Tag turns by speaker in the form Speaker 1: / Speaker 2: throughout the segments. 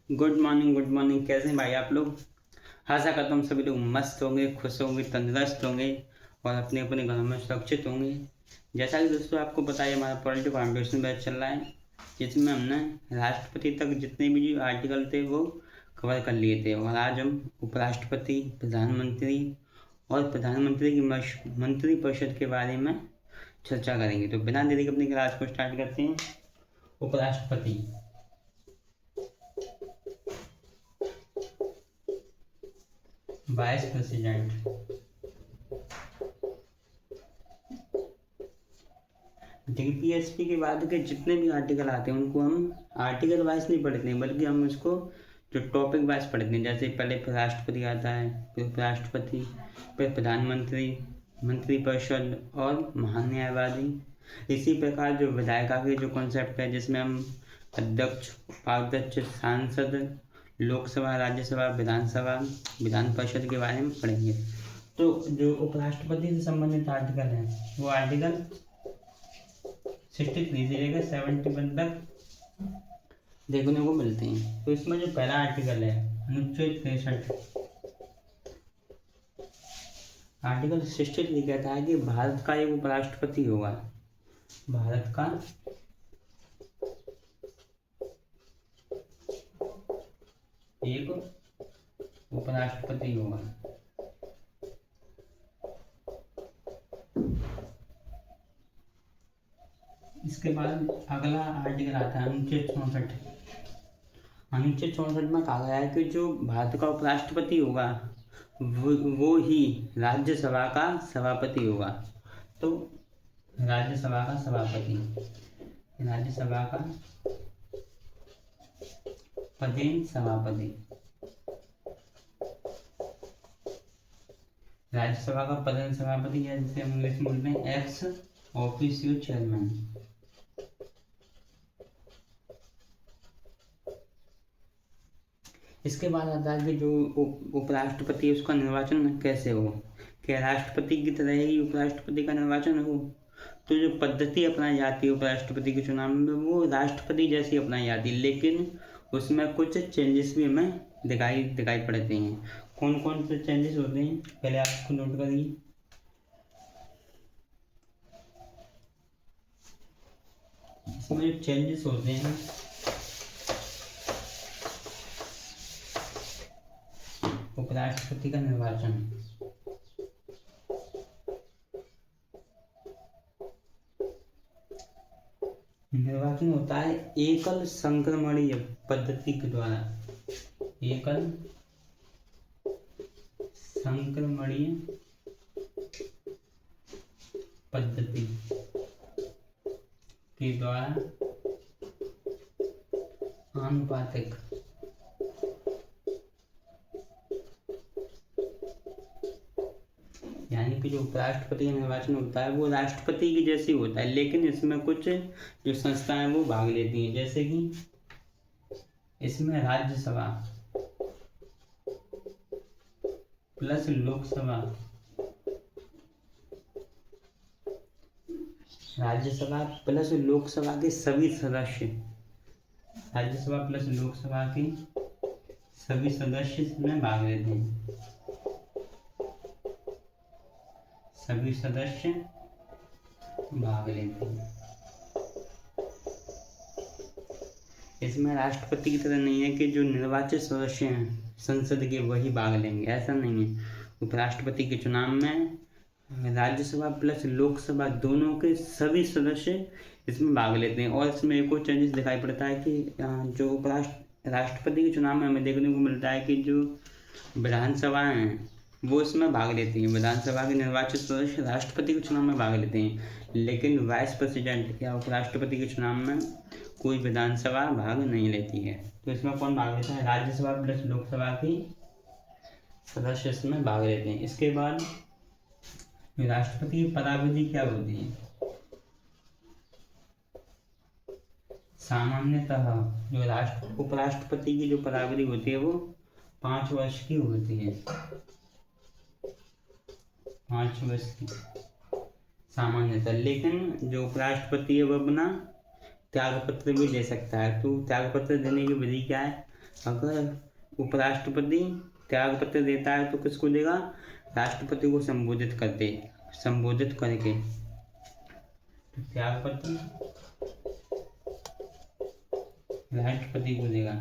Speaker 1: Good morning. कैसे हैं भाई आप लोग? आशा करता हूँ सभी लोग मस्त होंगे, खुश होंगे, तंदुरुस्त होंगे और अपने अपने घरों में सुरक्षित होंगे। जैसा कि दोस्तों आपको पता है, हमारा पॉलिटी फाउंडेशन बैच चल रहा है, जिसमें हमने राष्ट्रपति तक जितने भी जो आर्टिकल थे वो कवर कर लिए थे। और आज हम उपराष्ट्रपति, प्रधानमंत्री और प्रधानमंत्री की मंत्रिपरिषद के बारे में चर्चा करेंगे। तो बिना देरी के अपनी क्लास को स्टार्ट करते हैं। उपराष्ट्रपति वाइस प्रेसिडेंट। डीपीएसपी के बाद के जितने भी आर्टिकल आते हैं उनको हम आर्टिकल वाइज नहीं पढ़ते हैं, बल्कि हम इसको जो टॉपिक वाइज पढ़ते हैं। जैसे पहले राष्ट्रपति आता है, फिर उपराष्ट्रपति, फिर प्रधानमंत्री, मंत्रिपरिषद और महान न्यायवादी। इसी प्रकार जो विधायिका के जो कॉन्सेप्ट है, जिसमें हम अध्यक्ष, उपाध्यक्ष, सांसद, लोकसभा, राज्यसभा, विधानसभा, विधान परिषद के बारे में पढ़ेंगे। तो जो उपराष्ट्रपति से संबंधित आर्टिकल है वो आर्टिकल 63 से लेकर 71 तक देखने को मिलते हैं। तो इसमें जो पहला आर्टिकल है, अनुच्छेद 63, आर्टिकल 63 कहता है कि भारत का एक उपराष्ट्रपति होगा। भारत का एक उपराष्ट्रपति होगा। इसके बाद अगला आर्टिकल आता है अनुच्छेद 64। अनुच्छेद 64 में कहा गया है कि जो भारत का उपराष्ट्रपति होगा वो ही राज्यसभा का सभापति होगा। तो राज्यसभा का सभापति, राज्यसभा का पदेन सभापति, राज्यसभा का पदेन सभापति है, जिसे हम इंग्लिश में बोलते हैं एक्स ऑफिशियो चेयरमैन। इसके बाद आता है कि जो उपराष्ट्रपति है उसका निर्वाचन कैसे हो। क्या राष्ट्रपति की तरह ही उपराष्ट्रपति का निर्वाचन हो? तो जो पद्धति अपनाई जाती है उपराष्ट्रपति के चुनाव में वो राष्ट्रपति जैसी अपनाई जाती है, लेकिन उसमें कुछ चेंजेस भी हमें दिखाई पड़ते हैं। कौन कौन से चेंजेस होते हैं पहले आप इसको नोट करिए। इसमें जो चेंजेस होते हैं, उपराष्ट्रपति का निर्वाचन, निर्वाचन होता है एकल संक्रमणीय पद्धति के द्वारा। एकल संक्रमणीय पद्धति के द्वारा आनुपातिक यानी कि जो उपराष्ट्रपति का निर्वाचन होता है वो राष्ट्रपति की जैसी होता है, लेकिन इसमें कुछ जो संस्थाएं वो भाग लेती हैं। जैसे कि इसमें राज्यसभा प्लस लोकसभा, राज्यसभा प्लस लोकसभा के सभी सदस्य, राज्यसभा प्लस लोकसभा के सभी सदस्य इसमें भाग लेते हैं। सभी सदस्य भाग लेते हैं। इसमें राष्ट्रपति की तरह नहीं है कि जो निर्वाचित सदस्य हैं संसद के वही भाग लेंगे, ऐसा नहीं है। उपराष्ट्रपति के चुनाव में राज्यसभा प्लस लोकसभा दोनों के सभी सदस्य इसमें भाग लेते हैं। और इसमें एक और चेंजेस दिखाई पड़ता है कि जो राष्ट्रपति के चुनाव में हमें देखने को मिलता है कि जो विधानसभा हैं वो इसमें भाग लेती हैं। विधानसभा के निर्वाचित सदस्य राष्ट्रपति के चुनाव में भाग लेते हैं, लेकिन वाइस प्रेसिडेंट या उपराष्ट्रपति के चुनाव में कोई विधानसभा भाग नहीं लेती है। तो इसमें कौन भाग लेता है? राज्यसभा प्लस लोकसभा की सदस्य इसमें भाग लेते हैं। इसके बाद राष्ट्रपति की पदावधि क्या होती है? सामान्यतः जो उपराष्ट्रपति की जो पदावधि होती है वो 5 वर्ष की होती है। 5 वर्ष की सामान्यतः, लेकिन जो उपराष्ट्रपति है वो अपना त्याग पत्र भी दे सकता है। तो त्याग पत्र देने की विधि क्या है? अगर उपराष्ट्रपति त्यागपत्र देता है तो किसको देगा? राष्ट्रपति को संबोधित करके। तो त्यागपत्र राष्ट्रपति को देगा,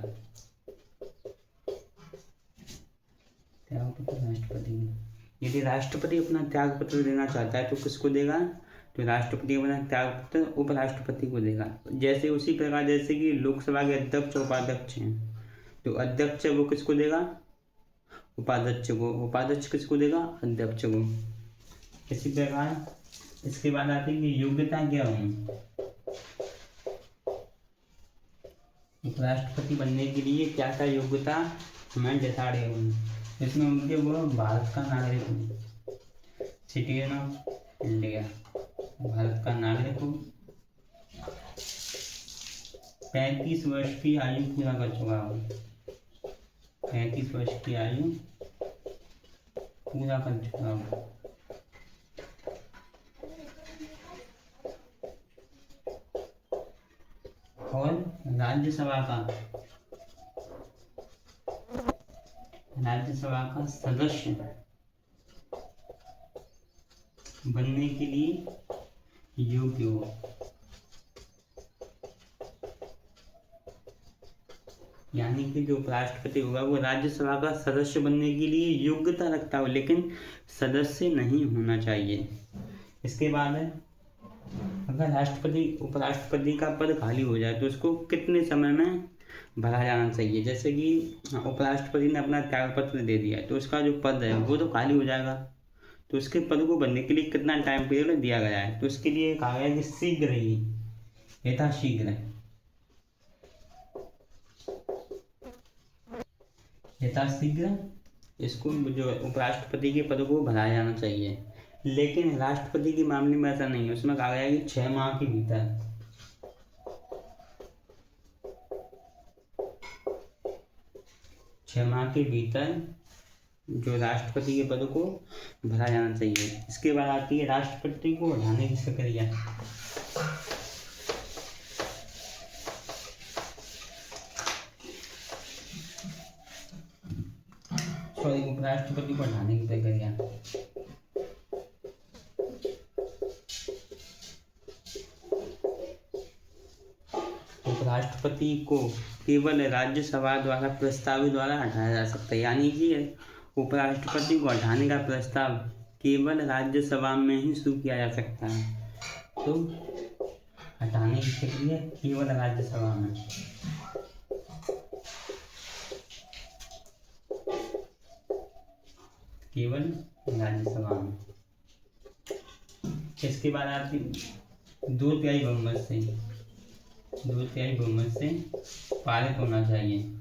Speaker 1: त्यागपत्र राष्ट्रपति को। यदि राष्ट्रपति अपना त्यागपत्र देना चाहता है तो किसको देगा? तो राष्ट्रपति अपना त्यागपत्र उपराष्ट्रपति को देगा। जैसे उसी प्रकार जैसे कि लोकसभा के अध्यक्ष उपाध्यक्ष हैं, तो अध्यक्ष वो किसको देगा? उपाध्यक्ष को। उपाध्यक्ष किसको देगा? अध्यक्ष को। इसी प्रकार इसके बाद आती है कि योग्यता क्या होगी? उपराष्ट्रपति बनने के लिए क्या क्या योग्यता हमें दिखानी होगी? इसमें उनके वो भारत का नागरिक हो, सिटीजन ऑफ इंडिया, भारत का नागरिक हो, 35 वर्ष की आयु पूरा कर चुका हो, 35 वर्ष की आयु पूरा कर चुका हो, और राज्यसभा का सदस्य बनने के लिए योग्य हो। यानी कि जो उपराष्ट्रपति होगा वो राज्यसभा का सदस्य बनने के लिए योग्यता रखता हो, लेकिन सदस्य नहीं होना चाहिए। इसके बाद है, अगर उपराष्ट्रपति का पद खाली हो जाए तो उसको कितने समय में भरा जाना चाहिए? जैसे कि उपराष्ट्रपति ने अपना त्यागपत्र दे दिया तो उसका जो पद है वो तो खाली हो जाएगा, तो उसके पद को भरने के लिए कितना टाइम पीरियड दिया गया है? तो उसके लिए कहा गया कि शीघ्र ही, यथाशीघ्र इसको जो उपराष्ट्रपति के पद को भराया जाना चाहिए। लेकिन राष्ट्रपति के मामले में ऐसा नहीं है, उसमें कहा गया है कि 6 माह के भीतर, 6 माह के भीतर जो राष्ट्रपति के पद को भरा जाना चाहिए। इसके बाद आती है राष्ट्रपति को हटाने की प्रक्रिया। उपराष्ट्रपति को हटाने की प्रक्रिया। उपराष्ट्रपति को केवल राज्यसभा द्वारा प्रस्ताव द्वारा हटाया जा सकता है। यानी कि उपराष्ट्रपति को हटाने का प्रस्ताव केवल राज्यसभा में ही शुरू किया जा सकता है। तो हटाने की प्रक्रिया केवल राज्यसभा में। केवल राज्यसभा में। इसके बाद आती 2/3 बहुमत से पारित होना चाहिए,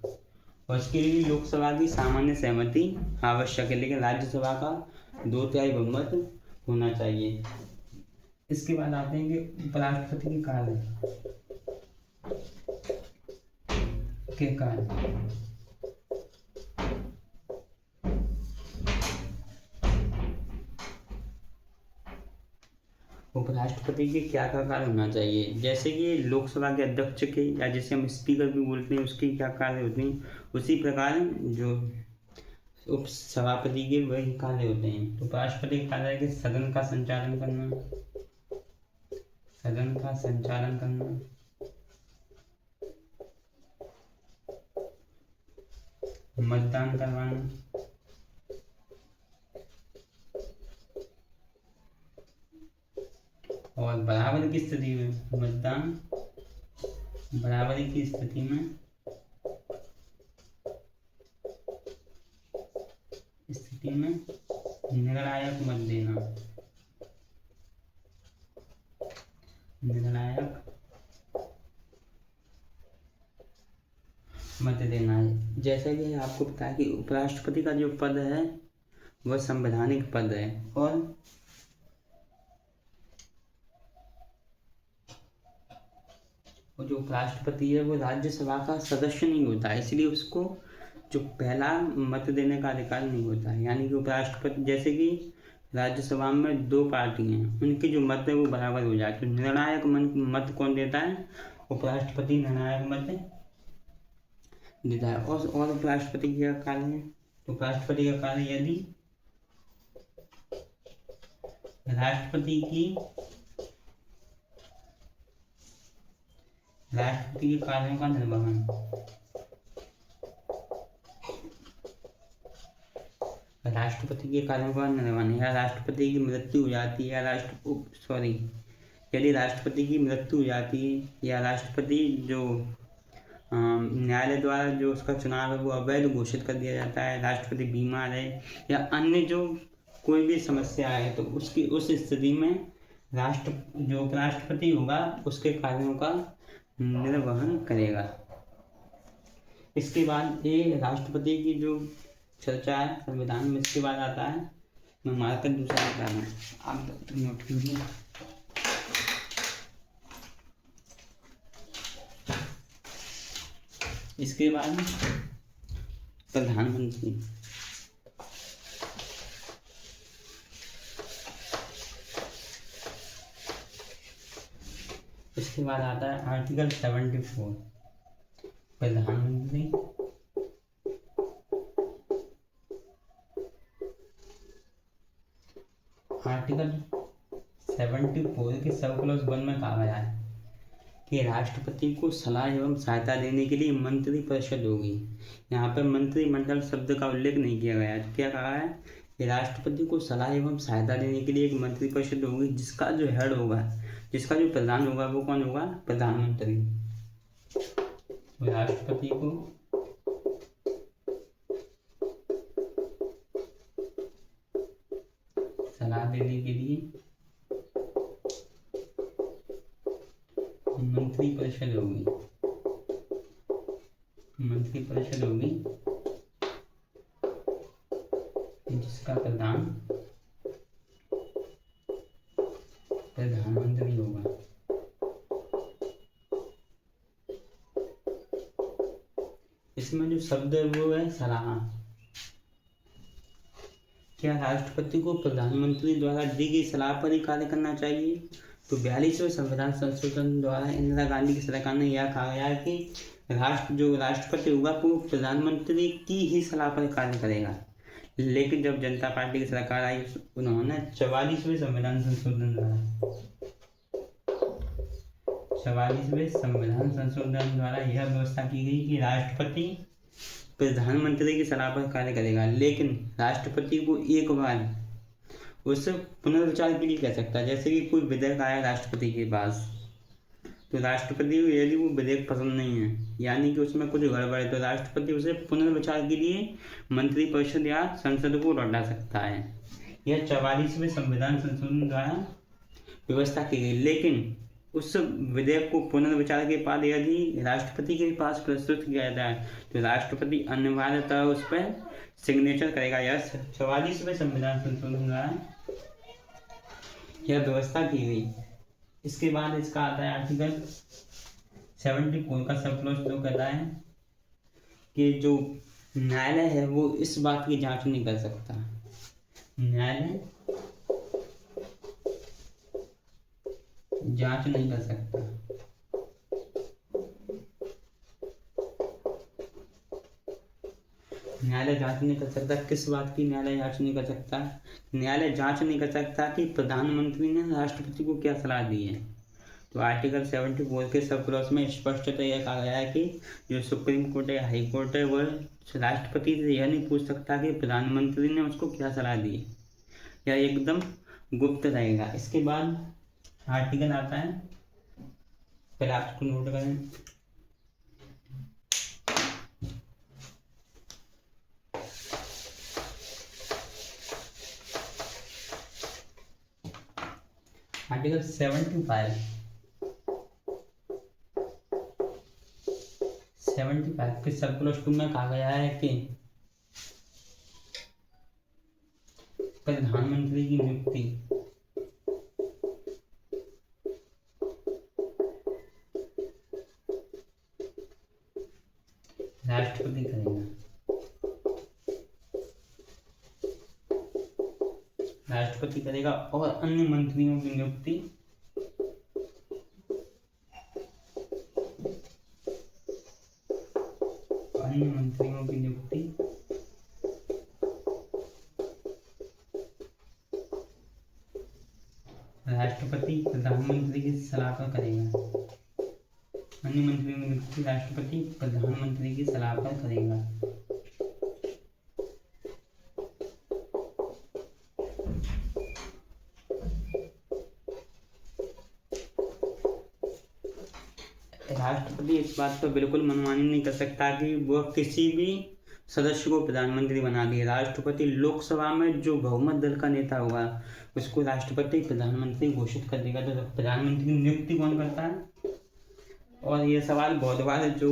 Speaker 1: और इसके लिए लोकसभा की सामान्य सहमति आवश्यक है, लेकिन राज्यसभा का 2/3 बहुमत होना चाहिए। इसके बाद आते हैं कि उपराष्ट्रपति के कार्य उपराष्ट्रपति के क्या क्या कार्य होना चाहिए? जैसे कि लोकसभा के अध्यक्ष के, या जिसे हम स्पीकर भी बोलते हैं, उसके क्या कार्य होते हैं, उसी प्रकार जो उपसभापति के वही कार्य होते हैं। तो उपराष्ट्रपति का कार्य है कि सदन का संचालन करना, मतदान करवाना, और बराबरी की स्थिति में निर्णायक मत देना है। जैसा कि आपको पता है कि उपराष्ट्रपति का जो पद है वह संवैधानिक पद है, और जो उपराष्ट्रपति है वो राज्यसभा का सदस्य नहीं होता है, इसलिए उसको जो पहला मत देने का अधिकार नहीं होता है। यानी कि उपराष्ट्रपति, जैसे कि राज्यसभा में 2 पार्टी हैं, उनके जो मत है वो बराबर हो जाए तो निर्णायक मत कौन देता है? उपराष्ट्रपति निर्णायक मत देता है। और उपराष्ट्रपति का कार्य है, उपराष्ट्रपति का कार्य यदि राष्ट्रपति के कार्यों का निर्वहन, राष्ट्रपति के कार्यों का निर्वहन या राष्ट्रपति की मृत्यु हो जाती है यदि राष्ट्रपति की मृत्यु हो जाती है या राष्ट्रपति जो न्यायालय द्वारा जो उसका चुनाव है वो अवैध घोषित कर दिया जाता है, राष्ट्रपति बीमार है या अन्य जो कोई भी समस्या है, तो उस स्थिति में जो उपराष्ट्रपति होगा उसके कार्यों का निर्वहन करेगा। इसके बाद ये राष्ट्रपति की जो चर्चा है संविधान में, इसके बाद आता है, मैं मार्कर दूसरा बता रहा हूँ, आप नोट कीजिए। इसके बाद प्रधानमंत्री, इसके बाद आता है आर्टिकल 74 प्रधानमंत्री आर्टिकल 74 के सब क्लॉज 1 में कहा गया है कि राष्ट्रपति को सलाह एवं सहायता देने के लिए मंत्री परिषद होगी। यहाँ पर मंत्रिमंडल शब्द का उल्लेख नहीं किया गया है। तो क्या कहा है कि राष्ट्रपति को सलाह एवं सहायता देने के लिए एक मंत्री परिषद होगी, जिसका जो हेड होगा, जिसका जो प्रधान होगा वो कौन होगा? प्रधानमंत्री। राष्ट्रपति को सलाह देने के लिए मंत्री परिषद होगी, जिसका प्रधान प्रधानमंत्री होगा। इसमें जो शब्द है वो है सलाह। क्या राष्ट्रपति को प्रधानमंत्री द्वारा दी गई सलाह पर ही कार्य करना चाहिए? तो 42वें संविधान संशोधन द्वारा इंदिरा गांधी की सरकार ने यह कहा गया है कि जो राष्ट्रपति होगा वो प्रधानमंत्री की ही सलाह पर कार्य करेगा। लेकिन जब जनता पार्टी की सरकार आई, उन्होंने 44वें संविधान संशोधन द्वारा यह व्यवस्था की गई कि राष्ट्रपति प्रधानमंत्री की सलाह पर कार्य करेगा, लेकिन राष्ट्रपति को एक बार उस पुनर्विचार के लिए कह सकता है। जैसे कि कोई विधेयक आया राष्ट्रपति के पास, तो राष्ट्रपति को यदि वो विधेयक पसंद नहीं है, यानी कि उसमें कुछ गड़बड़ है, तो राष्ट्रपति उसे पुनर्विचार के लिए मंत्रिपरिषद या संसद को लौटा सकता है। यह 44वें संविधान संशोधन द्वारा व्यवस्था की गई। लेकिन उस विधेयक को पुनर्विचार के बाद यदि राष्ट्रपति के पास प्रस्तुत किया जाए तो राष्ट्रपति अनिवार्यतः उस पर सिग्नेचर करेगा। यह 44वें संविधान संशोधन द्वारा यह व्यवस्था की गई। इसके बाद इसका आता है आर्टिकल 74 का सब क्लॉज जो कहता है कि जो न्यायालय है वो इस बात की जांच नहीं कर सकता, न्यायालय जांच नहीं कर सकता किस बात की न्यायालय जांच नहीं कर सकता? न्यायालय जांच नहीं कर सकता कि प्रधानमंत्री ने राष्ट्रपति को क्या सलाह दी है। तो आर्टिकल 74 के सब क्लॉज में स्पष्टतः यह कहा गया है कि जो सुप्रीम कोर्ट है, हाई कोर्ट है, वह राष्ट्रपति से यह नहीं पूछ सकता कि प्रधानमंत्री ने उसको क्या सलाह दी, यह एकदम गुप्त रहेगा। इसके बाद आर्टिकल आता है, पहले आप इसको नोट करें, आर्टिकल 75 के सब क्लॉज 2 में कहा गया है कि प्रधानमंत्री की नियुक्ति राष्ट्रपति करेगा। राष्ट्रपति करेगा और अन्य मंत्रियों की नियुक्ति अन्य मंत्रियों की नियुक्ति राष्ट्रपति प्रधानमंत्री की सलाह पर करेगा। अन्य मंत्रियों की नियुक्ति राष्ट्रपति प्रधानमंत्री की सलाह पर करेगा। राष्ट्रपति इस बात पर बिल्कुल मनमानी नहीं कर सकता कि वह किसी भी सदस्य को प्रधानमंत्री बना दिए। राष्ट्रपति लोकसभा में जो बहुमत दल का नेता होगा उसको राष्ट्रपति प्रधानमंत्री घोषित कर देगा। तो प्रधानमंत्री की नियुक्ति कौन करता है? और ये सवाल बहुत बार जो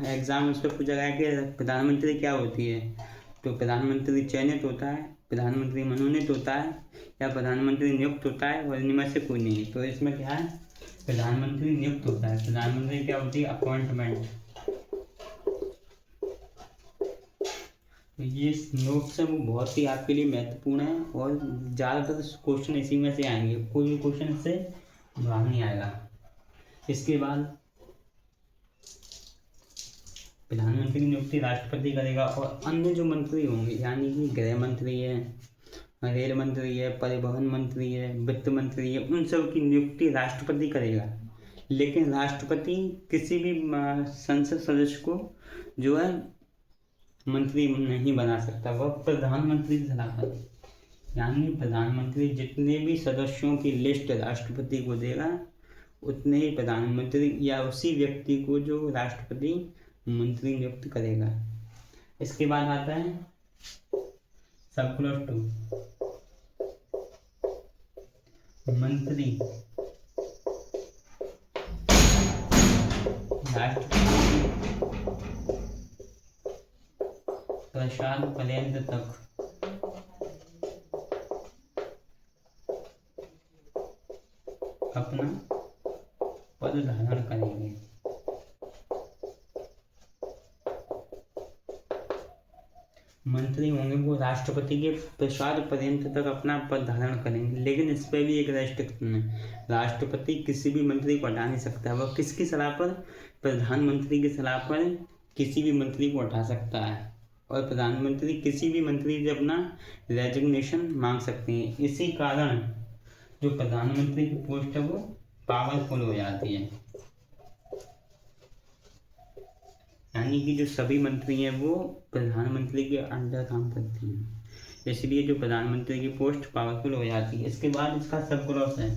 Speaker 1: एग्जाम उस पर पूछा गया कि प्रधानमंत्री क्या होती है, तो प्रधानमंत्री चयनित होता है, प्रधानमंत्री मनोनीत होता है, या प्रधानमंत्री नियुक्त होता है, और इनमें से कोई नहीं। तो इसमें क्या है? प्रधानमंत्री नियुक्त होता है। प्रधानमंत्री क्या होती है? अपॉइंटमेंट। ये नोट्स है वो बहुत ही आपके लिए महत्वपूर्ण है और ज़्यादातर क्वेश्चन इसी में से आएंगे, कोई भी क्वेश्चन इससे बाहर नहीं आएगा। इसके बाद प्रधानमंत्री की नियुक्ति राष्ट्रपति करेगा और अन्य जो मंत्री होंगे यानी कि गृह मंत्री है, रेल मंत्री है, परिवहन मंत्री है, वित्त मंत्री है, उन सब की नियुक्ति राष्ट्रपति करेगा। लेकिन राष्ट्रपति किसी भी संसद सदस्य को जो है मंत्री नहीं बना सकता, वह प्रधानमंत्री की सलाह पर। यानी प्रधानमंत्री जितने भी सदस्यों की लिस्ट राष्ट्रपति को देगा उतने ही प्रधानमंत्री या उसी व्यक्ति को जो राष्ट्रपति मंत्री नियुक्त करेगा। इसके बाद आता है सब क्लॉज 2, मंत्री राष्ट्रपति प्रसाद पर्यंत तक अपना पद धारण करेंगे। मंत्री होंगे वो राष्ट्रपति के प्रसाद पर्यंत तक अपना पद धारण करेंगे, लेकिन इस पर भी एक रेस्ट्रिक्शन है। राष्ट्रपति किसी भी मंत्री को हटा नहीं सकता। वह किसकी सलाह पर? प्रधानमंत्री की सलाह पर किसी भी मंत्री को हटा सकता है और प्रधानमंत्री किसी भी मंत्री से अपना रेजिग्नेशन मांग सकते हैं। इसी कारण जो प्रधानमंत्री की पोस्ट है वो पावरफुल हो जाती है, यानी कि जो सभी मंत्री हैं वो प्रधानमंत्री के अंडर काम करती हैं, इसलिए जो प्रधानमंत्री की पोस्ट पावरफुल हो जाती है। इसके बाद इसका सब क्लॉज है।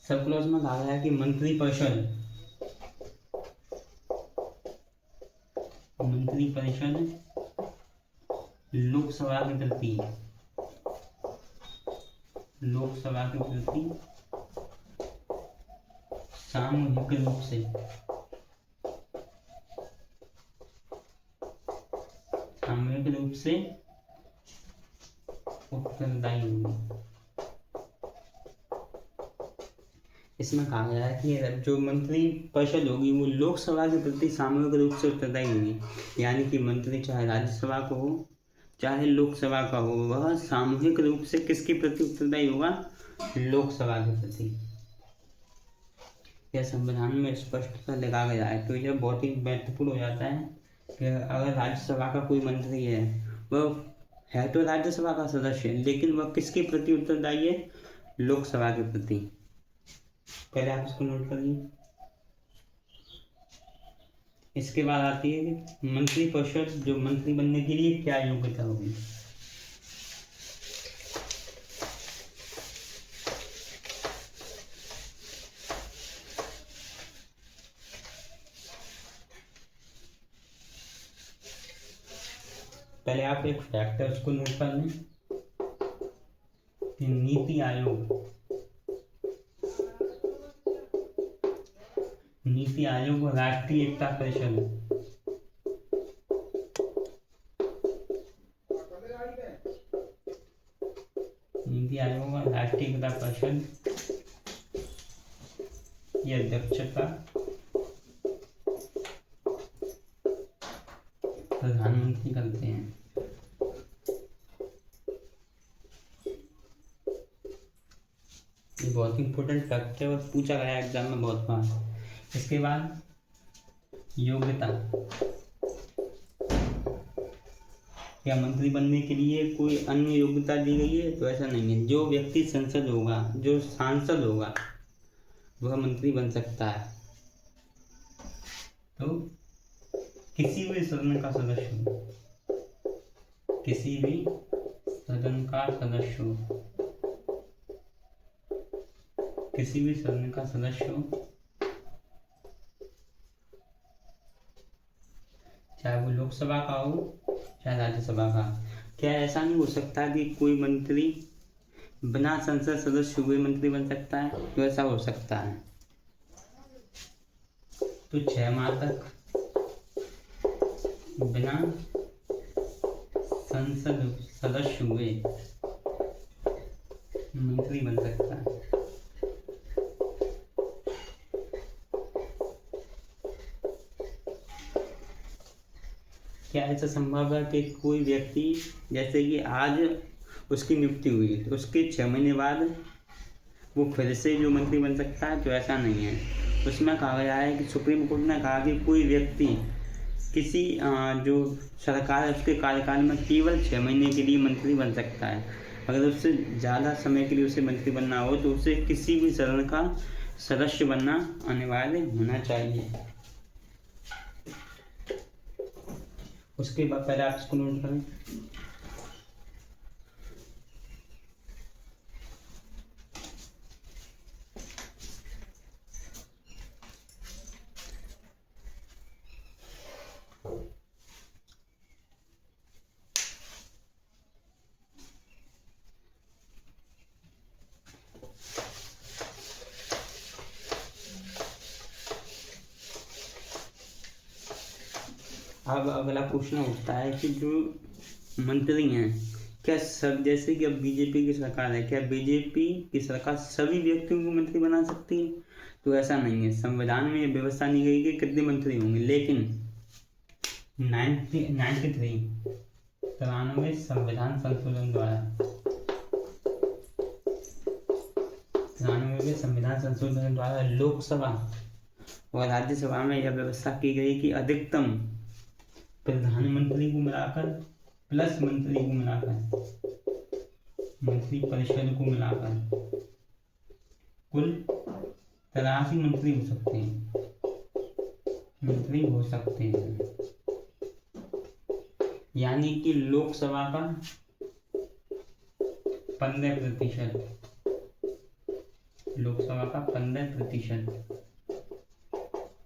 Speaker 1: सब क्लॉज में कहा गया है कि मंत्रिपरिषद लोकसभा के प्रति सामूहिक रूप से उत्तरदायी होगी। इसमें कहा गया है कि जो मंत्री परिषद होगी वो लोकसभा के प्रति सामूहिक रूप से उत्तरदायी होगी, यानी कि मंत्री चाहे राज्यसभा का हो चाहे लोकसभा का हो, वह सामूहिक रूप से किसके प्रति उत्तरदायी होगा? लोकसभा के प्रति। यह संविधान में स्पष्टता लिखा गया है। तो यह बहुत ही महत्वपूर्ण हो जाता है कि अगर राज्यसभा का कोई मंत्री है, वह है तो राज्यसभा का सदस्य, लेकिन वह किसके प्रति उत्तरदायी है? लोकसभा के प्रति। पहले आप इसको नोट करिए। इसके बाद आती है कि मंत्रिपरिषद जो मंत्री बनने के लिए क्या योग्यता होगी। पहले आप एक फैक्ट है उसको नोट कर लें कि नीति आयोग राष्ट्रीय एकता परिषद राष्ट्रीय एकता परिषद की अध्यक्षता प्रधानमंत्री करते हैं। ये बहुत इंपॉर्टेंट फैक्ट है और पूछा गया एग्जाम में बहुत बार। इसके बाद योग्यता क्या मंत्री बनने के लिए कोई अन्य योग्यता दी गई है? तो ऐसा नहीं है। जो व्यक्ति संसद होगा, जो सांसद होगा, वह मंत्री बन सकता है। तो किसी भी सदन का सदस्य हो, किसी भी सदन का सदस्य हो, किसी भी सदन का सदस्य हो, चाहे वो लोकसभा का हो चाहे राज्यसभा का। क्या ऐसा नहीं हो सकता कि कोई मंत्री बिना संसद सदस्य हुए मंत्री बन सकता है? तो ऐसा हो सकता है। तो 6 माह तक बिना संसद सदस्य हुए मंत्री बन सकता है। क्या ऐसा संभव है कि कोई व्यक्ति, जैसे कि आज उसकी नियुक्ति हुई तो उसके 6 महीने बाद वो फिर से जो मंत्री बन सकता है? तो ऐसा नहीं है। उसमें कहा गया है कि सुप्रीम कोर्ट ने कहा कि कोई व्यक्ति किसी जो सरकार है उसके कार्यकाल में केवल 6 महीने के लिए मंत्री बन सकता है। अगर उससे ज़्यादा समय के लिए उसे मंत्री बनना हो तो उसे किसी भी सदन का सदस्य बनना अनिवार्य होना चाहिए। उसके बाद पहले आप इसको नोट करें। अब अगला क्वेश्चन उठता है कि जो मंत्री हैं, क्या सब, जैसे कि अब बीजेपी की सरकार है, क्या बीजेपी की सरकार सभी व्यक्तियों को मंत्री बना सकती है? तो ऐसा नहीं है। संविधान में यह व्यवस्था नहीं गई कि कितने मंत्री होंगे, लेकिन 93 संविधान संशोधन द्वारा 93 संविधान संशोधन द्वारा लोकसभा और राज्यसभा में यह व्यवस्था की गई कि अधिकतम प्रधानमंत्री को मिलाकर प्लस मंत्री को मिलाकर, मंत्री परिषद को मिलाकर कुल 83 मंत्री हो सकते हैं, मंत्री हो सकते हैं। यानी कि लोकसभा का 15%, लोकसभा का 15%,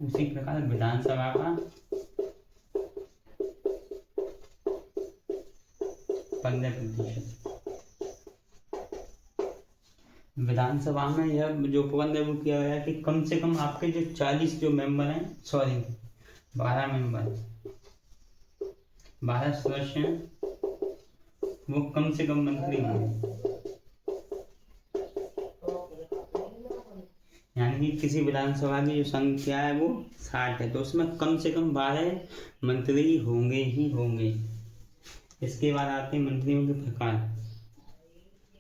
Speaker 1: उसी प्रकार विधानसभा का 15%। विधानसभा में यह जो प्रबंध है वो किया गया है कि कम से कम आपके जो 40 जो मेंबर हैं, 12 मेंबर, 12 सदस्य हैं, वो कम से कम मंत्री होंगे। यानी कि किसी विधानसभा की जो संख्या है वो 60 है, तो उसमें कम से कम 12 मंत्री होंगे ही होंगे। इसके बाद आते हैं मंत्रियों के प्रकार।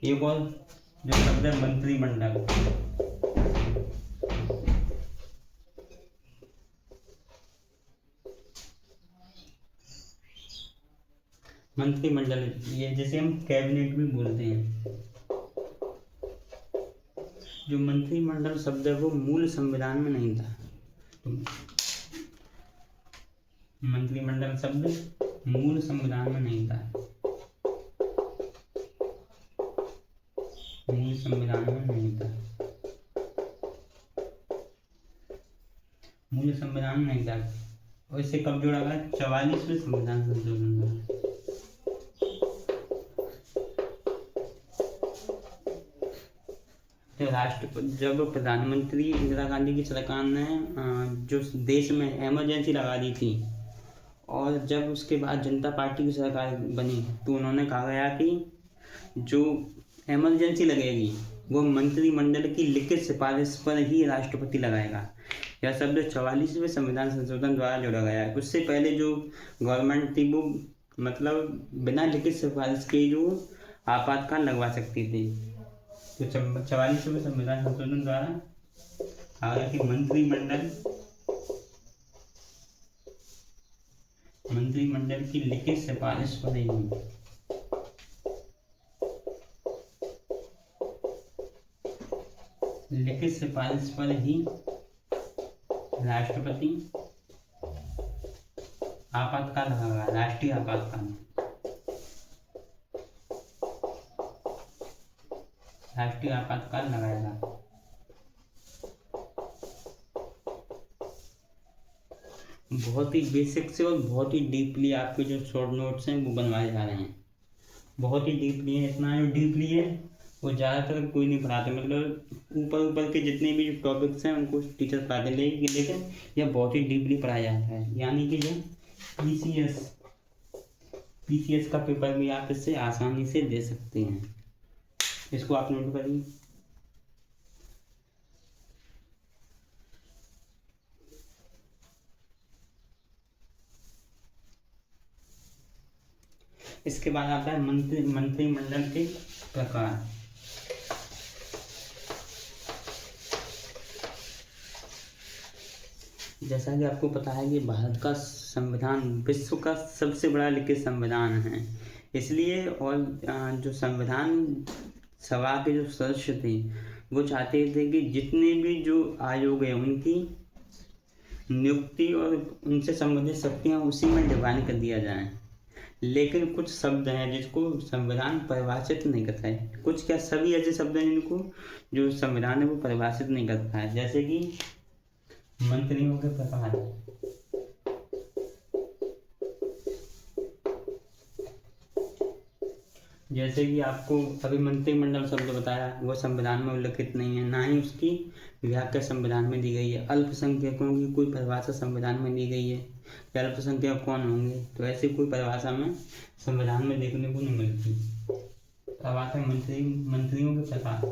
Speaker 1: एक और जो शब्द है मंत्रिमंडल। मंत्रिमंडल ये जैसे हम कैबिनेट भी बोलते हैं। जो मंत्रिमंडल शब्द है वो मूल संविधान में नहीं था। तो मंत्रिमंडल शब्द मूल संविधान में नहीं था, मूल संविधान में नहीं था, मूल संविधान में नहीं था। और इसे कब जोड़ा गया? 44वें संविधान संशोधन में। जब प्रधानमंत्री इंदिरा गांधी की सरकार ने जो देश में इमरजेंसी लगा दी थी और जब उसके बाद जनता पार्टी की सरकार बनी तो उन्होंने कहा गया कि जो इमरजेंसी लगेगी वो मंत्रिमंडल की लिखित सिफारिश पर ही राष्ट्रपति लगाएगा। यह शब्द 44वें संविधान संशोधन द्वारा जोड़ा गया है। उससे पहले जो गवर्नमेंट थी वो मतलब बिना लिखित सिफारिश के जो आपातकाल लगवा सकती थी। तो 44वें संविधान संशोधन द्वारा हालांकि मंत्रिमंडल मंत्रिमंडल की लिखित सिफारिश पर ही राष्ट्रपति आपातकाल लगाएगा, राष्ट्रीय आपातकाल लगाएगा। बहुत ही बेसिक से और बहुत ही डीपली आपके जो शॉर्ट नोट्स हैं वो बनवाए जा रहे हैं। बहुत ही डीपली है, इतना डीपली है वो ज़्यादातर कोई नहीं पढ़ाते, मतलब ऊपर के जितने भी टॉपिक्स हैं उनको टीचर पढ़ाते हैं, लेकिन यह बहुत ही डीपली पढ़ाया जाता है। यानी कि जो पीसीएस का पेपर भी आप इससे आसानी से दे सकते हैं। इसको आप नोट करिए। इसके बाद आता है मंत्रिमंडल के प्रकार। जैसा कि आपको पता है कि भारत का संविधान विश्व का सबसे बड़ा लिखित संविधान है, इसलिए और जो संविधान सभा के जो सदस्य थे वो चाहते थे कि जितने भी जो आयोग है उनकी नियुक्ति और उनसे संबंधित शक्तियाँ उसी में डिवाइड कर दिया जाए। लेकिन कुछ शब्द हैं जिसको संविधान परिभाषित नहीं करता है, कुछ क्या सभी ऐसे शब्द हैं जिनको जो संविधान है वो परिभाषित नहीं करता है। जैसे कि मंत्रियों के प्रकार, जैसे कि आपको अभी मंत्रिमंडल शब्द बताया वो संविधान में उल्लिखित नहीं है, ना ही उसकी व्याख्या संविधान में दी गई है। अल्पसंख्यकों की कोई परिभाषा संविधान में दी गई है कि अल्पसंख्यक कौन होंगे, तो ऐसी कोई परिभाषा में संविधान में देखने को नहीं मिलती। अब आता है मंत्रियों के प्रकार।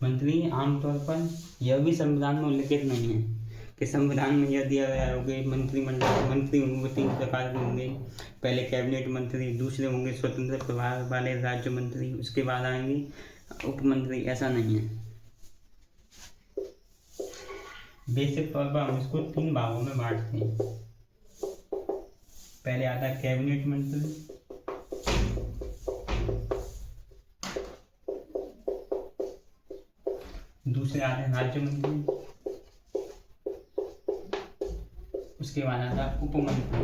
Speaker 1: मंत्री आमतौर पर यह भी संविधान में उल्लिखित नहीं है कि संविधान में यह दिया गया होगा मंत्रिमंडल मंत्री होंगे 3 प्रकार के होंगे। पहले कैबिनेट मंत्री, दूसरे होंगे स्वतंत्र प्रभार वाले राज्य मंत्री, उसके बाद आएंगे उप मंत्री। ऐसा नहीं है। बेसिक तौर पर हम इसको 3 भागों में बांटते हैं। पहले आता है कैबिनेट मंत्री, दूसरे आते हैं राज्य मंत्री, उसके बाद आता है उप मंत्री।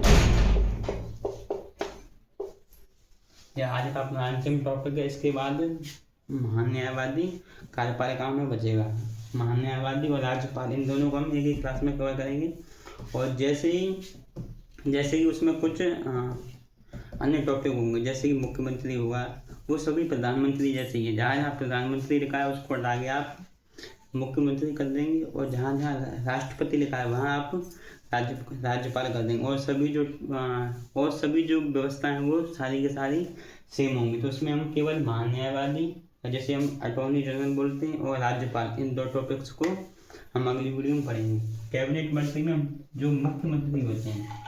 Speaker 1: यह आज का अपना अंतिम टॉपिक है। इसके बाद महान न्यायवादी कार्यपालिकाओं में बचेगा। महान न्यायवादी और राज्यपाल इन दोनों को हम एक ही क्लास में कवर करेंगे। और जैसे ही उसमें कुछ अन्य टॉपिक होंगे, जैसे कि मुख्यमंत्री होगा, वो सभी प्रधानमंत्री जैसे ही है। जहाँ जहाँ प्रधानमंत्री लिखा है उसको हटा के आप मुख्यमंत्री कर देंगे, और जहाँ जहाँ राष्ट्रपति लिखा है वहाँ आप राज्यपाल कर देंगे। और सभी जो व्यवस्था है वो सारी की सारी सेम होंगी। तो उसमें हम केवल महान न्यायवादी, जैसे हम अटॉर्नी जनरल बोलते हैं, और राज्यपाल, इन 2 टॉपिक्स को हम अगली वीडियो में पढ़ेंगे। कैबिनेट मंत्री में हम जो मुख्यमंत्री होते हैं,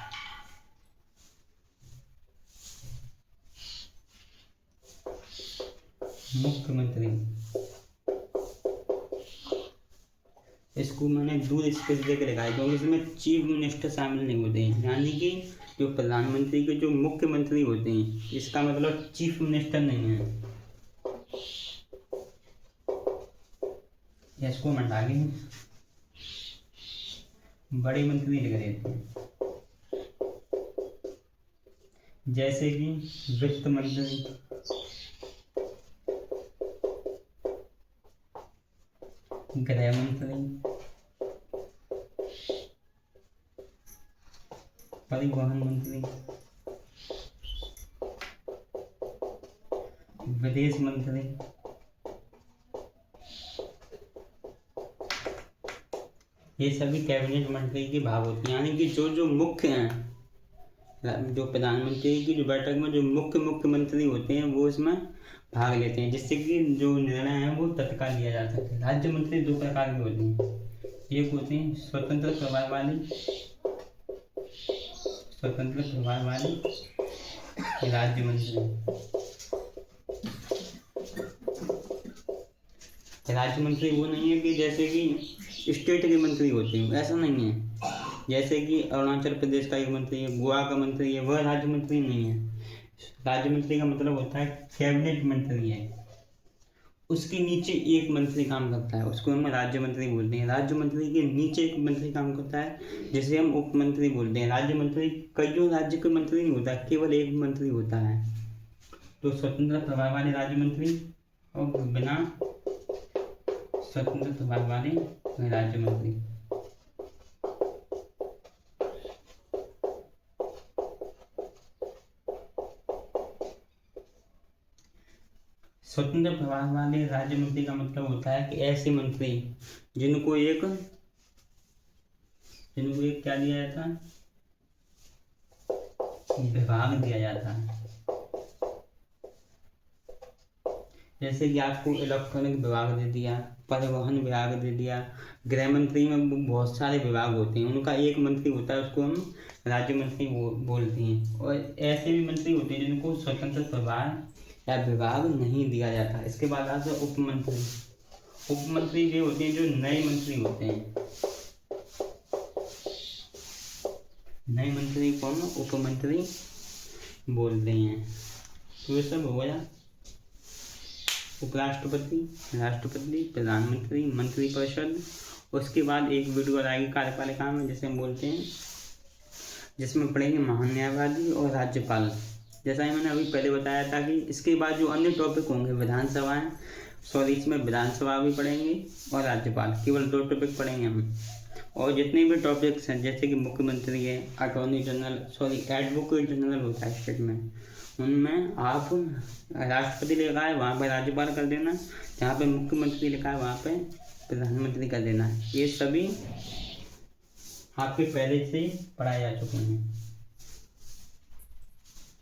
Speaker 1: इसको मैंने दूर स्पेस देकर लिखा है क्योंकि इसमें चीफ मिनिस्टर शामिल नहीं होते हैं। यानी कि जो प्रधानमंत्री के जो मुख्यमंत्री होते हैं, इसका मतलब चीफ मिनिस्टर नहीं है। इसको हम हटा के बड़े मंत्री लिख देते हैं, जैसे कि वित्त मंत्री, गृह मंत्री, परिवहन मंत्री, विदेश मंत्री, ये सभी कैबिनेट मंत्री के भाग होते हैं। यानी कि जो मुख्य हैं, जो प्रधानमंत्री की जो बैठक में जो मुख्यमंत्री होते हैं वो इसमें भाग लेते हैं, जिससे कि जो निर्णय है वो तत्काल लिया जा सके। राज्य मंत्री 2 प्रकार के होते हैं। एक होते हैं स्वतंत्र प्रभार वाले राज्य मंत्री। राज्य मंत्री वो नहीं है कि जैसे कि स्टेट के मंत्री होते हैं, ऐसा नहीं है। जैसे कि अरुणाचल प्रदेश का एक मंत्री है, गोवा का मंत्री है, वह राज्य मंत्री नहीं है। राज्य मंत्री का मतलब होता है कैबिनेट मंत्री है, उसके नीचे एक मंत्री काम करता है, उसको हम राज्य मंत्री बोलते हैं। राज्य मंत्री के नीचे एक मंत्री काम करता है, जिसे हम उप मंत्री बोलते हैं। राज्य मंत्री कईयों राज्य के मंत्री नहीं होता, केवल एक मंत्री होता है। तो स्वतंत्र प्रभार वाले राज्य मंत्री और बिना स्वतंत्र प्रभार वाले राज्य मंत्री। स्वतंत्र प्रभार वाले राज्य मंत्री का मतलब होता है कि ऐसे मंत्री जिनको एक क्या दिया जाता है, विभाग दिया जाता है। जैसे कि आपको इलेक्ट्रॉनिक विभाग दे दिया, परिवहन विभाग दे दिया, गृह मंत्री में बहुत सारे विभाग होते हैं, उनका एक मंत्री होता है, उसको हम राज्य मंत्री बोलते हैं। और ऐसे भी मंत्री होते हैं जिनको स्वतंत्र प्रभार या विभाग नहीं दिया जाता। इसके बाद आता है उप मंत्री। उप मंत्री ये होते हैं जो नए मंत्री होते हैं। नए मंत्री को हम उप मंत्री बोलते हैं। तो ये सब हो गया उपराष्ट्रपति, राष्ट्रपति, प्रधानमंत्री, मंत्रिपरिषद। उसके बाद एक वीडियो आएगी कार्यपालिका में, जिसे हम बोलते हैं, जिसमें पढ़ेंगे महान्यायवादी और राज्यपाल। जैसा ही मैंने अभी पहले बताया था कि इसके बाद जो अन्य टॉपिक होंगे विधानसभाएं, इसमें विधानसभा भी पढ़ेंगे और राज्यपाल, केवल 2 टॉपिक पढ़ेंगे हम। और जितने भी टॉपिक्स हैं जैसे कि मुख्यमंत्री है, अटॉर्नी जनरल, एडवोकेट जनरल होता है स्टेट में, उनमें आप राष्ट्रपति लिखा है वहाँ पर राज्यपाल कर देना, जहाँ पे मुख्यमंत्री लिखा है वहाँ पे प्रधानमंत्री कर देना। ये सभी आपके पहले से पढ़ाए जा चुके हैं।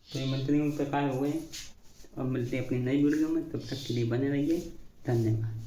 Speaker 1: तो ये मंत्रियों के प्रकार हो गए। अब मिलते हैं अपनी नई वीडियो में, तब तक के लिए बने रहिए। धन्यवाद।